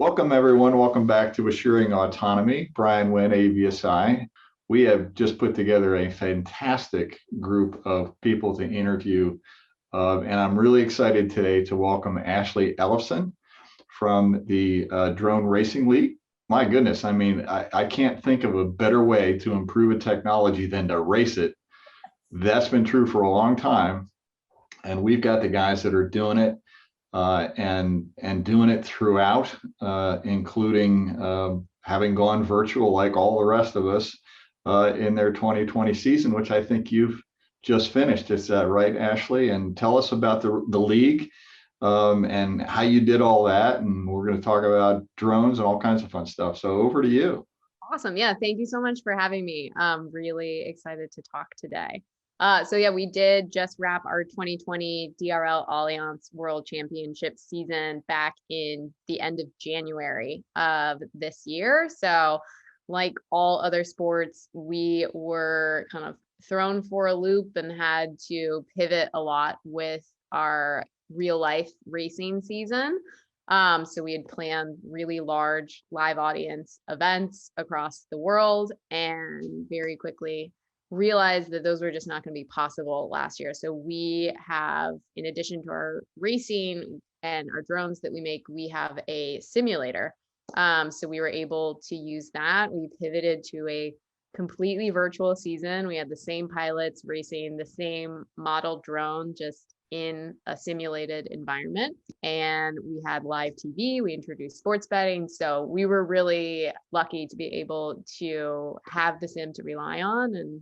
Welcome, everyone. Welcome back to Assuring Autonomy. Brian Wynne, AUVSI. We have just put together a fantastic group of people to interview, and I'm really excited today to welcome Ashley Ellefson from the Drone Racing League. My goodness, I mean, I can't think of a better way to improve a technology than to race it. That's been true for a long time, and we've got the guys that are doing it. And doing it throughout, including having gone virtual like all the rest of us in their 2020 season, which I think you've just finished. Is that right, Ashley? And tell us about the league and how you did all that. And we're going to talk about drones and all kinds of fun stuff. So over to you. Awesome. Yeah. Thank you so much for having me. I'm really excited to talk today. We did just wrap our 2020 DRL Allianz World Championship season back in the end of January of this year. So like all other sports, we were kind of thrown for a loop and had to pivot a lot with our real life racing season. So we had planned really large live audience events across the world and very quickly realized that those were just not going to be possible last year. So we have, in addition to our racing and our drones that we make, we have a simulator. So we were able to use that. We pivoted to a completely virtual season. We had the same pilots racing the same model drone, just in a simulated environment. And we had live TV, we introduced sports betting. So we were really lucky to be able to have the sim to rely on and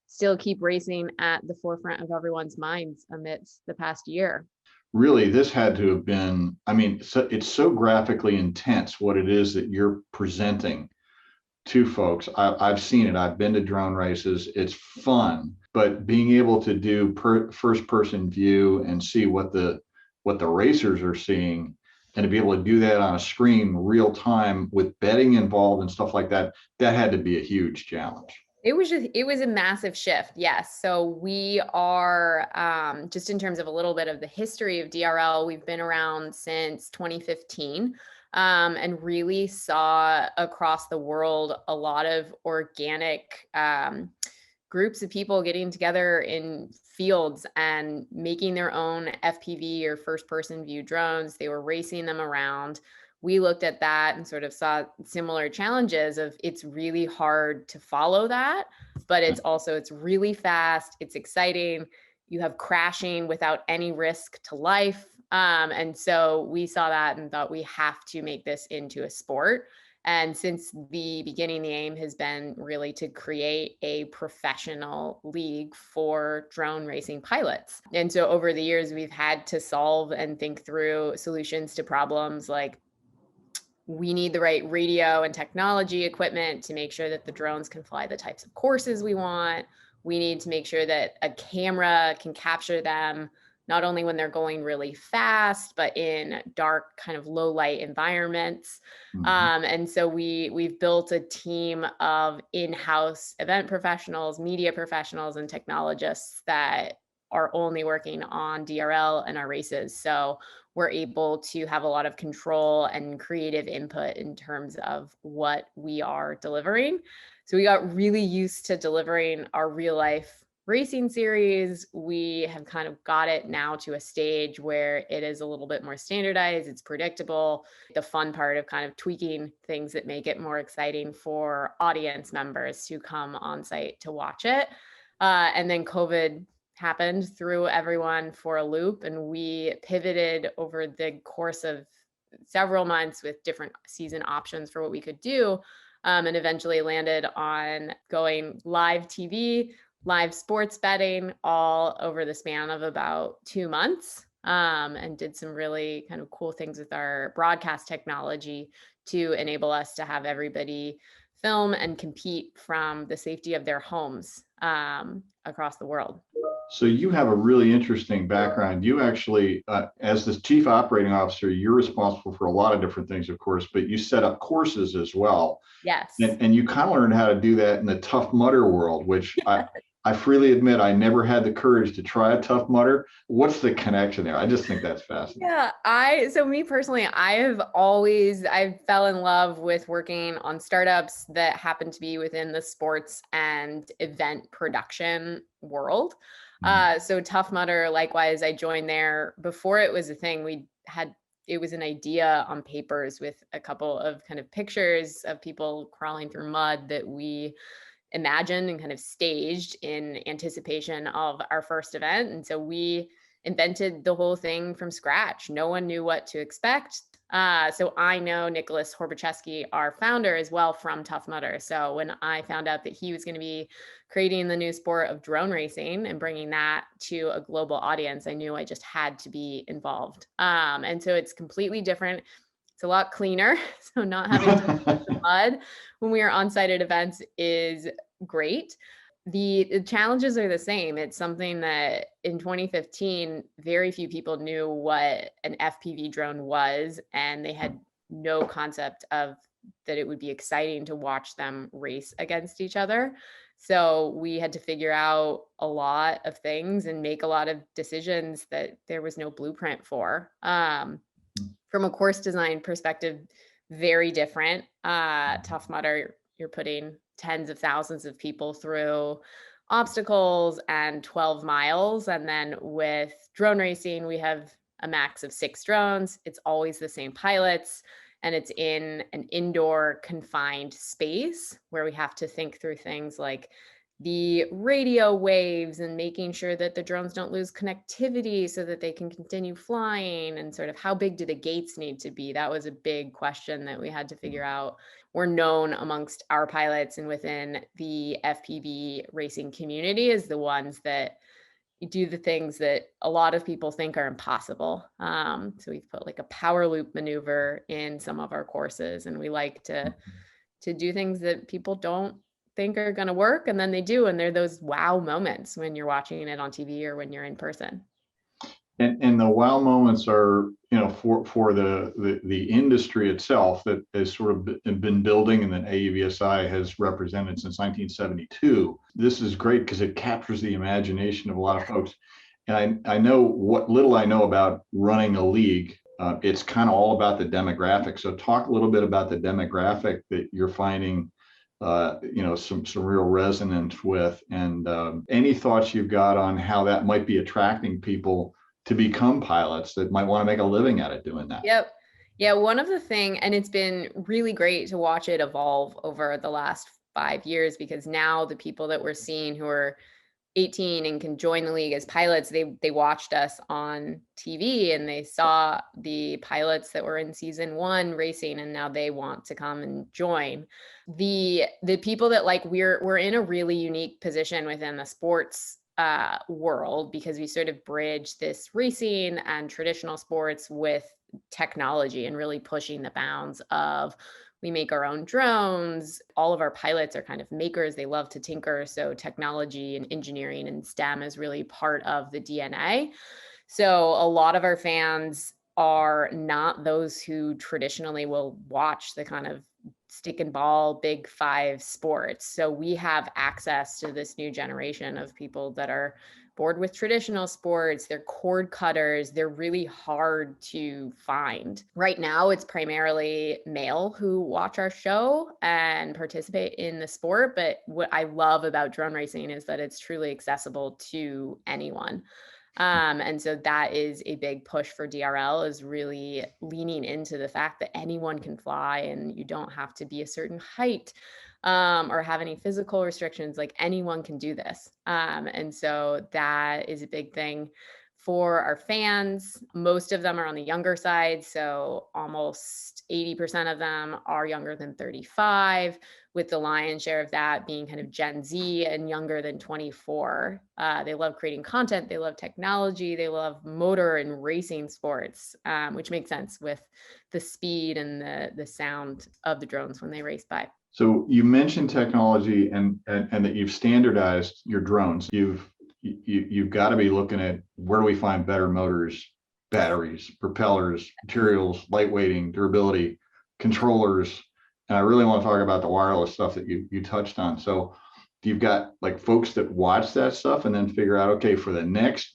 still keep racing at the forefront of everyone's minds amidst the past year. Really, this had to have been, I mean, it's so graphically intense what it is that you're presenting to folks. I've seen it. I've been to drone races. It's fun, but being able to do first person view and see what the racers are seeing, and to be able to do that on a screen real time with betting involved and stuff like that, that had to be a huge challenge. It was a massive shift. Yes. So we are, just in terms of a little bit of the history of DRL, we've been around since 2015. And really saw across the world a lot of organic groups of people getting together in fields and making their own FPV or first person view drones. They were racing them around. We looked at that and sort of saw similar challenges of it's really hard to follow that, but it's really fast. It's exciting. You have crashing without any risk to life. And so we saw that and thought we have to make this into a sport. And since the beginning, the aim has been really to create a professional league for drone racing pilots. And so over the years, we've had to solve and think through solutions to problems like we need the right radio and technology equipment to make sure that the drones can fly the types of courses we want. We need to make sure that a camera can capture them, not only when they're going really fast, but in dark, kind of low light environments. Mm-hmm. And so we've built a team of in-house event professionals, media professionals, and technologists that are only working on DRL and our races. So we're able to have a lot of control and creative input in terms of what we are delivering. So we got really used to delivering our real life racing series. We have kind of got it now to a stage where it is a little bit more standardized. It's predictable. The fun part of kind of tweaking things that make it more exciting for audience members who come on site to watch it. And then COVID happened, threw everyone for a loop, and we pivoted over the course of several months with different season options for what we could do, and eventually landed on going live TV, live sports betting, all over the span of about 2 months, and did some really kind of cool things with our broadcast technology to enable us to have everybody film and compete from the safety of their homes across the world. So you have a really interesting background. You actually, as the chief operating officer, you're responsible for a lot of different things, of course, but you set up courses as well. Yes. And you kind of learned how to do that in the Tough Mudder world, which I I freely admit I never had the courage to try a Tough Mudder. What's the connection there? I just think that's fascinating. Yeah, so me personally, I fell in love with working on startups that happen to be within the sports and event production world. So Tough Mudder, likewise, I joined there before it was a thing. It was an idea on papers with a couple of kind of pictures of people crawling through mud that we imagined and kind of staged in anticipation of our first event. And so we invented the whole thing from scratch. No one knew what to expect. So I know Nicholas Horbacheski, our founder, as well from Tough Mudder. So when I found out that he was going to be creating the new sport of drone racing and bringing that to a global audience, I knew I just had to be involved. And so it's completely different. It's a lot cleaner. So not having to touch the mud when we are on site at events is great. The challenges are the same. It's something that in 2015, very few people knew what an FPV drone was, and they had no concept of that it would be exciting to watch them race against each other. So we had to figure out a lot of things and make a lot of decisions that there was no blueprint for. From a course design perspective, very different. Tough Mudder, you're putting tens of thousands of people through obstacles and 12 miles. And then with drone racing, we have a max of 6 drones. It's always the same pilots, and it's in an indoor confined space where we have to think through things like the radio waves and making sure that the drones don't lose connectivity so that they can continue flying, and sort of how big do the gates need to be. That was a big question that we had to figure out. We're known amongst our pilots and within the FPV racing community as the ones that do the things that a lot of people think are impossible. So we've put like a power loop maneuver in some of our courses, and we like to do things that people don't think are going to work, and then they do, and they're those wow moments when you're watching it on TV or when you're in person. And the wow moments are, for the industry itself that has sort of been building and that AUVSI has represented since 1972. This is great because it captures the imagination of a lot of folks. And I know what little I know about running a league. It's kind of all about the demographic. So talk a little bit about the demographic that you're finding some real resonance with, and any thoughts you've got on how that might be attracting people to become pilots that might want to make a living at it doing that. Yep. Yeah. One of the things, and it's been really great to watch it evolve over the last 5 years, because now the people that we're seeing who are 18 and can join the league as pilots, they watched us on TV and they saw the pilots that were in season 1 racing, and now they want to come and join. The people that we're in a really unique position within the sports world, because we sort of bridge this racing and traditional sports with technology and really pushing the bounds of, we make our own drones. All of our pilots are kind of makers. They love to tinker. So technology and engineering and STEM is really part of the DNA. So a lot of our fans are not those who traditionally will watch the kind of stick and ball big 5 sports. So we have access to this new generation of people that are bored with traditional sports. They're cord cutters. They're really hard to find. Right now, it's primarily male who watch our show and participate in the sport. But what I love about drone racing is that it's truly accessible to anyone. And so that is a big push for DRL, is really leaning into the fact that anyone can fly and you don't have to be a certain height or have any physical restrictions. Like, anyone can do this. And so that is a big thing for our fans. Most of them are on the younger side. So almost 80% of them are younger than 35, with the lion's share of that being kind of Gen Z and younger than 24. They love creating content. They love technology. They love motor and racing sports, which makes sense with the speed and the sound of the drones when they race by. So you mentioned technology and that you've standardized your drones. You've got to be looking at, where do we find better motors, batteries, propellers, materials, lightweighting, durability, controllers. And I really want to talk about the wireless stuff that you touched on. So you've got like folks that watch that stuff and then figure out, okay, for the next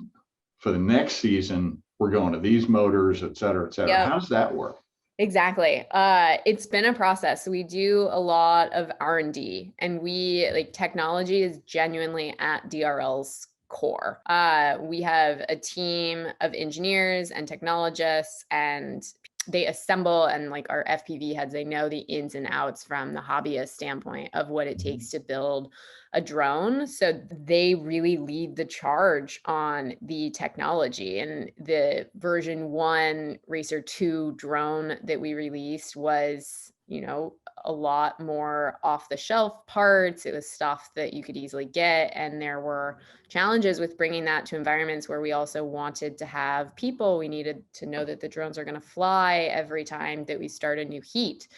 season, we're going to these motors, et cetera, et cetera. Yep. How does that work? Exactly. It's been a process. We do a lot of R&D, and we like technology is genuinely at DRL's core. We have a team of engineers and technologists, and they assemble, and like our FPV heads, they know the ins and outs from the hobbyist standpoint of what it takes to build a drone. So they really lead the charge on the technology. And the version 1 Racer 2 drone that we released was, a lot more off the shelf parts. It was stuff that you could easily get. And there were challenges with bringing that to environments where we also wanted to have people. We needed to know that the drones are going to fly every time that we start a new heat.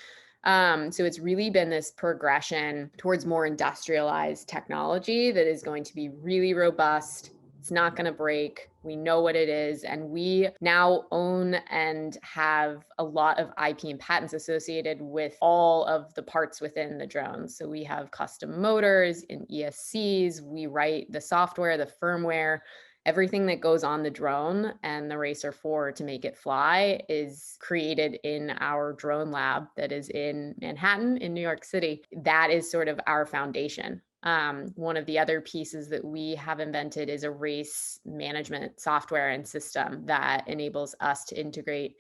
So it's really been this progression towards more industrialized technology that is going to be really robust. It's not going to break. We know what it is. And we now own and have a lot of IP and patents associated with all of the parts within the drones. So we have custom motors and ESCs. We write the software, the firmware. Everything that goes on the drone and the Racer 4 to make it fly is created in our drone lab that is in Manhattan in New York City. That is sort of our foundation. One of the other pieces that we have invented is a race management software and system that enables us to integrate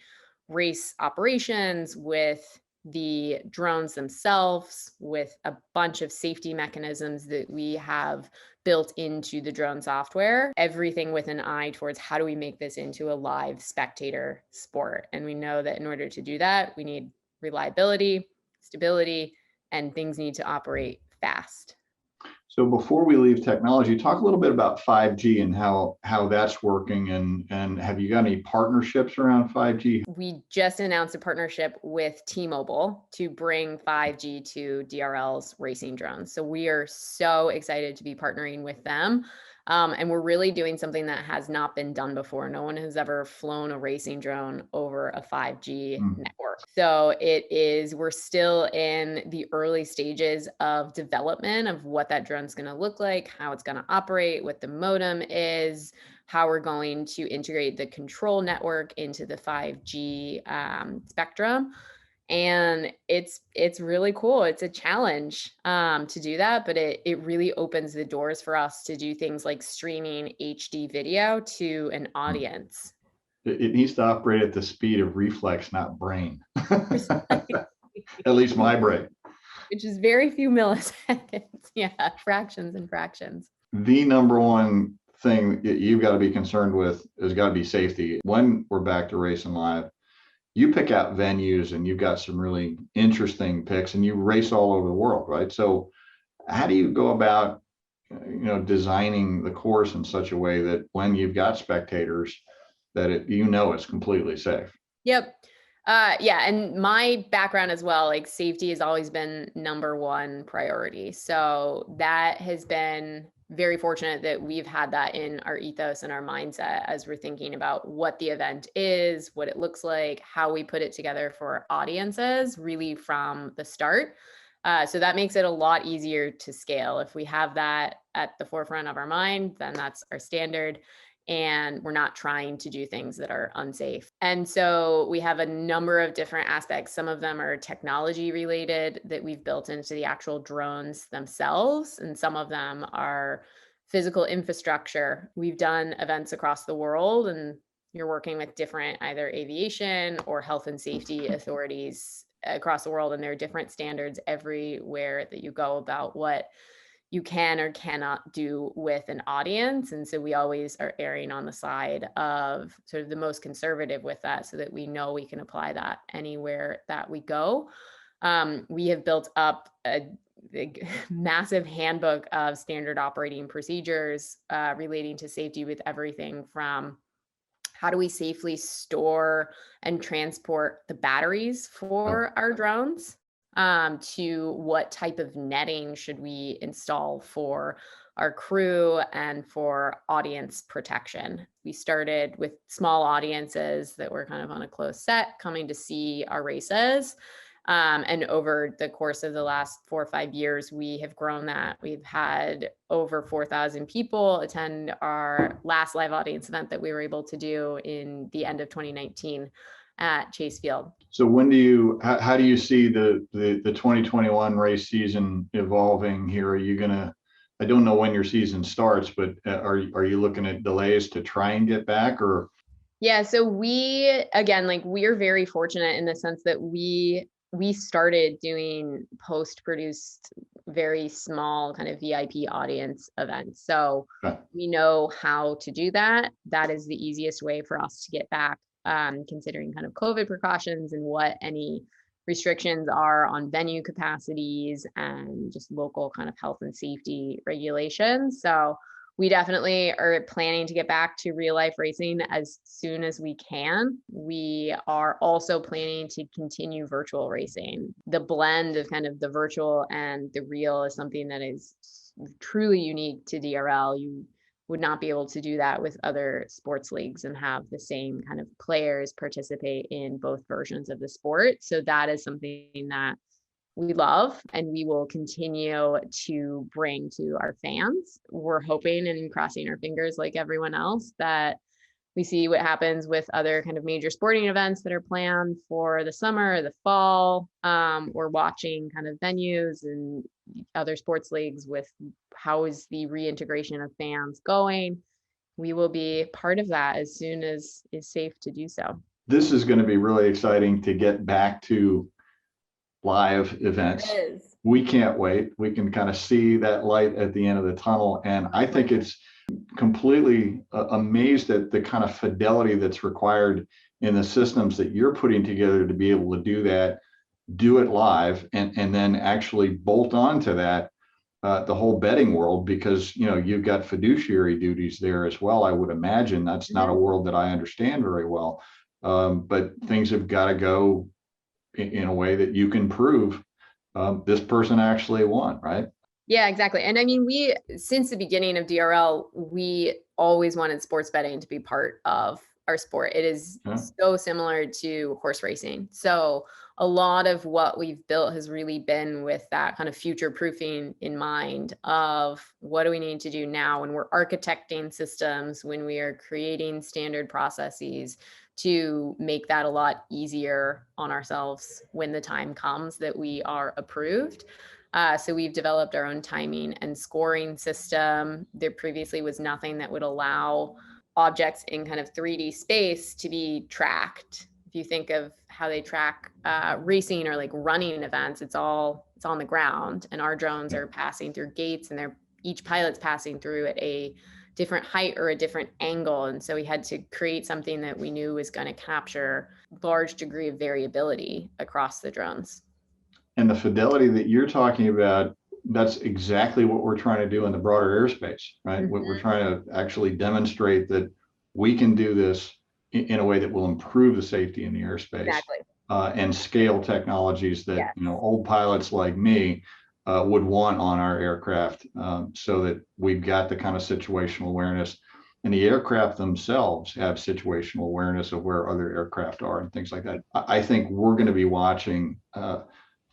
race operations with the drones themselves, with a bunch of safety mechanisms that we have built into the drone software, everything with an eye towards how do we make this into a live spectator sport. And we know that in order to do that, we need reliability, stability, and things need to operate fast. So before we leave technology, talk a little bit about 5G and how that's working, and have you got any partnerships around 5G? We just announced a partnership with T-Mobile to bring 5G to DRL's racing drones. So we are so excited to be partnering with them. And we're really doing something that has not been done before. No one has ever flown a racing drone over a 5G network. So we're still in the early stages of development of what that drone's going to look like, how it's going to operate, what the modem is, how we're going to integrate the control network into the 5G spectrum. And it's really cool. It's a challenge to do that, but it really opens the doors for us to do things like streaming HD video to an audience. It needs to operate at the speed of reflex, not brain. At least my brain. Which is very few milliseconds. Yeah, fractions and fractions. The number one thing that you've got to be concerned with has got to be safety. When we're back to racing live, you pick out venues and you've got some really interesting picks and you race all over the world, right? So how do you go about, designing the course in such a way that when you've got spectators, that it's completely safe? Yep. Yeah. And my background as well, like safety has always been number one priority. So that has been very fortunate that we've had that in our ethos and our mindset as we're thinking about what the event is, what it looks like, how we put it together for audiences really from the start. So that makes it a lot easier to scale. If we have that at the forefront of our mind, then that's our standard. And we're not trying to do things that are unsafe. And so we have a number of different aspects. Some of them are technology related that we've built into the actual drones themselves. And some of them are physical infrastructure. We've done events across the world, and you're working with different either aviation or health and safety authorities across the world. And there are different standards everywhere that you go about what you can or cannot do with an audience. And so we always are erring on the side of sort of the most conservative with that so that we know we can apply that anywhere that we go. We have built up a big, massive handbook of standard operating procedures relating to safety, with everything from how do we safely store and transport the batteries for our drones, to what type of netting should we install for our crew and for audience protection. We started with small audiences that were kind of on a closed set coming to see our races. And over the course of the last 4 or 5 years, we have grown that. We've had over 4,000 people attend our last live audience event that we were able to do in the end of 2019 at Chase Field. So how do you see the 2021 race season evolving here? Are you gonna, I don't know when your season starts, but are you looking at delays to try and get back, or? Yeah, so we're very fortunate in the sense that we started doing post-produced, very small kind of VIP audience events. So Okay. we know how to do that. That is the easiest way for us to get back, considering kind of COVID precautions and what any restrictions are on venue capacities and just local kind of health and safety regulations. So we definitely are planning to get back to real life racing as soon as we can. We are also planning to continue virtual racing. The blend of kind of the virtual and the real is something that is truly unique to DRL. You would not be able to do that with other sports leagues and have the same kind of players participate in both versions of the sport. So that is something that we love and we will continue to bring to our fans. We're hoping and crossing our fingers like everyone else that we see what happens with other kind of major sporting events that are planned for the summer, the fall. We're watching kind of venues and other sports leagues with how is the reintegration of fans going. We will be part of that as soon as is safe to do so. This is going to be really exciting to get back to live events. We can't wait. We can kind of see that light at the end of the tunnel. And I think it's completely amazed at the kind of fidelity that's required in the systems that you're putting together to be able to do that, do it live, and then actually bolt on to that the whole betting world, because you've got fiduciary duties there as well. I would imagine that's not a world that I understand very well, but things have got to go in a way that you can prove this person actually won, right? Yeah, exactly. And I mean, since the beginning of DRL, we always wanted sports betting to be part of our sport. It is so similar to horse racing. So a lot of what we've built has really been with that kind of future proofing in mind of what do we need to do now when we're architecting systems, when we are creating standard processes to make that a lot easier on ourselves when the time comes that we are approved. So we've developed our own timing and scoring system. There previously was nothing that would allow objects in kind of 3D space to be tracked. If you think of how they track racing or like running events, it's on the ground, and our drones are passing through gates, and each pilot's passing through at a different height or a different angle. And so we had to create something that we knew was going to capture a large degree of variability across the drones. And the fidelity that you're talking about, that's exactly what we're trying to do in the broader airspace, right? Mm-hmm. We're trying to actually demonstrate that we can do this in a way that will improve the safety in the airspace. Exactly. And scale technologies that old pilots like me would want on our aircraft, so that we've got the kind of situational awareness, and the aircraft themselves have situational awareness of where other aircraft are and things like that. I think we're going to be watching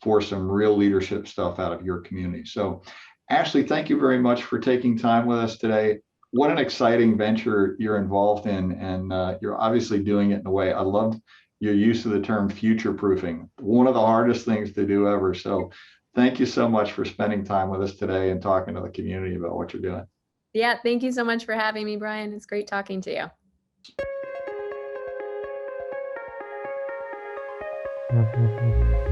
for some real leadership stuff out of your community. So Ashley, thank you very much for taking time with us today. What an exciting venture you're involved in, and you're obviously doing it in a way. I loved your use of the term future proofing, one of the hardest things to do ever. So thank you so much for spending time with us today and talking to the community about what you're doing. Yeah, thank you so much for having me, Brian. It's great talking to you.